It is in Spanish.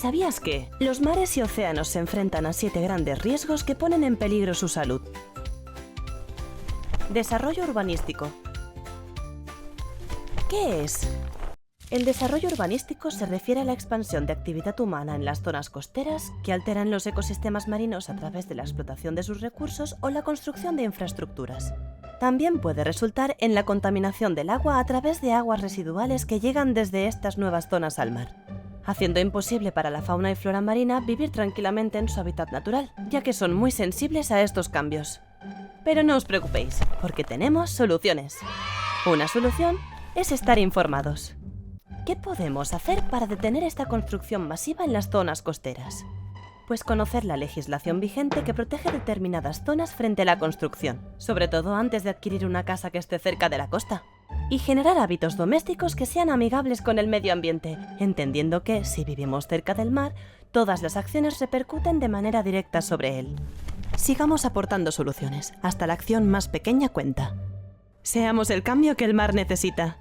¿Sabías que los mares y océanos se enfrentan a 7 grandes riesgos que ponen en peligro su salud? Desarrollo urbanístico. ¿Qué es? El desarrollo urbanístico se refiere a la expansión de actividad humana en las zonas costeras que alteran los ecosistemas marinos a través de la explotación de sus recursos o la construcción de infraestructuras. También puede resultar en la contaminación del agua a través de aguas residuales que llegan desde estas nuevas zonas al mar, haciendo imposible para la fauna y flora marina vivir tranquilamente en su hábitat natural, ya que son muy sensibles a estos cambios. Pero no os preocupéis, porque tenemos soluciones. Una solución es estar informados. ¿Qué podemos hacer para detener esta construcción masiva en las zonas costeras? Pues conocer la legislación vigente que protege determinadas zonas frente a la construcción, sobre todo antes de adquirir una casa que esté cerca de la costa. Y generar hábitos domésticos que sean amigables con el medio ambiente, entendiendo que, si vivimos cerca del mar, todas las acciones repercuten de manera directa sobre él. Sigamos aportando soluciones, hasta la acción más pequeña cuenta. Seamos el cambio que el mar necesita.